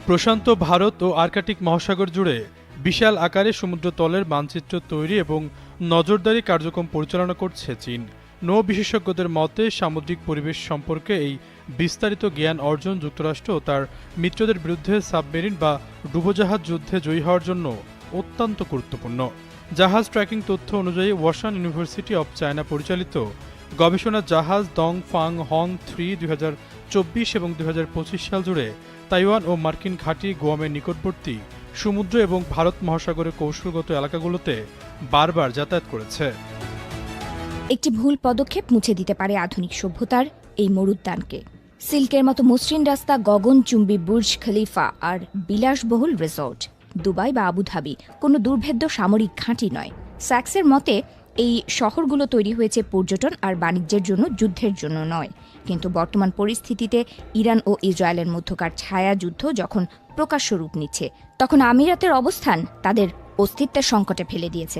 প্রশান্ত ভারত ও Arctic মহাসাগর জুড়ে বিশাল আকারে সমুদ্রতলের মানচিত্র তৈরি এবং নজরদারি কার্যক্রম পরিচালনা করছে চীন। নৌ বিশেষজ্ঞদের মতে সামুদ্রিক পরিবেশ সম্পর্কে এই বিস্তারিত জ্ঞান অর্জন যুক্তরাষ্ট্র ও তার মিত্রদের বিরুদ্ধে সাবমেরিন বা ডুবোজাহাজ যুদ্ধে জয়ী হওয়ার জন্য অত্যন্ত গুরুত্বপূর্ণ। জাহাজ ট্র্যাকিং তথ্য অনুযায়ী ওয়াসান ইউনিভার্সিটি অব চায়না পরিচালিত গবেষণা জাহাজ দং ফাং হং 3 2024 এবং 2025 সাল জুড়ে তাইওয়ান ও মার্কিন ঘাঁটি গুয়ামের নিকটবর্তী সমুদ্র এবং ভারত মহাসাগরের কৌশলগত এলাকাগুলোতে বারবার যাতায়াত করেছে। একটি ভুল পদক্ষেপ মুছে দিতে পারে আধুনিক সভ্যতার এই মরুদ্যানকে। সিল্কের মতো মসৃণ রাস্তা, গগনচুম্বী বুর্জ খলিফা আর বিলাসবহুল রিসোর্ট। দুবাই বা আবুধাবি কোনো দুর্ভেদ্য সামরিক ঘাঁটি নয়। স্যাক্সের মতে এই শহরগুলো তৈরি হয়েছে পর্যটন আর বাণিজ্যের জন্য, যুদ্ধের জন্য নয়। কিন্তু বর্তমান পরিস্থিতিতে ইরান ও ইসরায়েলের মধ্যকার ছায়া যুদ্ধ যখন প্রকাশ্য রূপ নিচ্ছে, তখন আমিরাতের অবস্থান তাদের অস্তিত্বের সংকটে ফেলে দিয়েছে।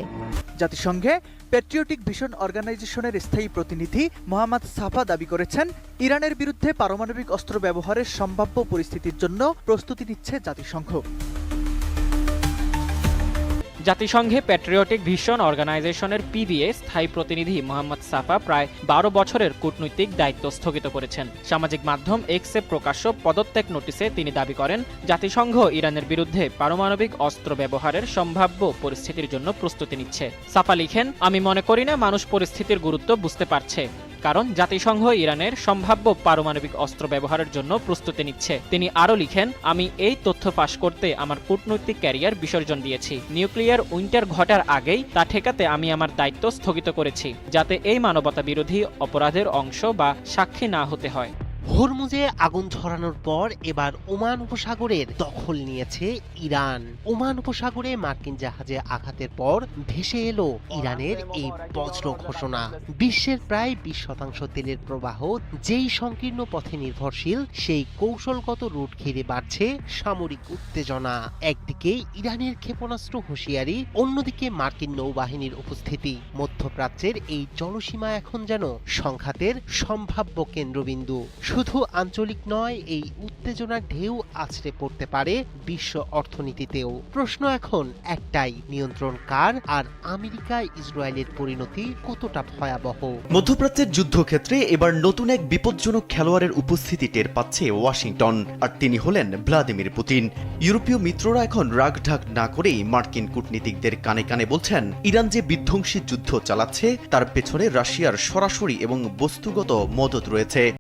জাতিসংঘে প্যাট্রিয়টিক ভিশন অর্গানাইজেশনের স্থায়ী প্রতিনিধি মোহাম্মদ সাফা দাবি করেছেন, ইরানের বিরুদ্ধে পারমাণবিক অস্ত্র ব্যবহারের সম্ভাব্য পরিস্থিতির জন্য প্রস্তুতি নিচ্ছে জাতিসংঘ। জাতিসংঘে প্যাট্রিয়টিক ভিশন অর্গানাইজেশনের পিভিএ স্থায়ী প্রতিনিধি মোহাম্মদ সাফা প্রায় 12 বছরের কূটনৈতিক দায়িত্ব স্থগিত করেছেন। সামাজিক মাধ্যম এক্সে প্রকাশ্য পদত্যাগ নোটিশে তিনি দাবি করেন, জাতিসংঘ ইরানের বিরুদ্ধে পারমাণবিক অস্ত্র ব্যবহারের সম্ভাব্য পরিস্থিতির জন্য প্রস্তুতি নিচ্ছে। সাফা লিখেন, আমি মনে করি না মানুষ পরিস্থিতির গুরুত্ব বুঝতে পারছে, কারণ জাতিসংঘ ইরানের সম্ভাব্য পারমাণবিক অস্ত্র ব্যবহারের জন্য প্রস্তুতি নিচ্ছে। তিনি আরও লিখেন, আমি এই তথ্য ফাঁস করতে আমার কূটনৈতিক ক্যারিয়ার বিসর্জন দিয়েছি। নিউক্লিয়ার উইন্টার ঘটার আগেই তা ঠেকাতে আমি আমার দায়িত্ব স্থগিত করেছি, যাতে এই মানবতা বিরোধী অপরাধের অংশ বা সাক্ষী না হতে হয়। হরমুজে আগুন ছড়ানোর পর এবার ওমান উপসাগরের দখল নিয়েছে ইরান। ওমান উপসাগরে মার্কিন জাহাজে আঘাতের পর ভেসে এলো ইরানের এই বজ্র ঘোষণা। বিশ্বের প্রায় 20% তেলের প্রবাহ যেই সংকীর্ণ পথে নির্ভরশীল, সেই কৌশলগত রুট ঘিরে বাড়ছে সামরিক উত্তেজনা। একদিকে ইরানের ক্ষেপণাস্ত্র হুঁশিয়ারি, অন্যদিকে মার্কিন নৌবাহিনীর উপস্থিতি। মধ্যপ্রাচ্যের এই জলসীমা এখন যেন সংঘাতের সম্ভাব্য কেন্দ্রবিন্দু। শুধু আঞ্চলিক নয়, এই উত্তেজনার ঢেউ আছড়ে পড়তে পারে বিশ্ব অর্থনীতিতেও। প্রশ্ন এখন একটাই, নিয়ন্ত্রণ কার, আর আমেরিকা ইসরায়েলের পরিণতি কতটা ভয়াবহ? মধ্যপ্রাচ্যের যুদ্ধক্ষেত্রে এবার নতুন এক বিপজ্জনক খেলোয়াড়ের উপস্থিতি টের পাচ্ছে ওয়াশিংটন, আর তিনি হলেন ভ্লাদিমির পুতিন। ইউরোপীয় মিত্ররা এখন রাগঢাক না করেই মার্কিন কূটনীতিকদের কানে কানে বলছেন, ইরান যে বিধ্বংসী যুদ্ধ চালাচ্ছে তার পেছনে রাশিয়ার সরাসরি এবং বস্তুগত মদত রয়েছে।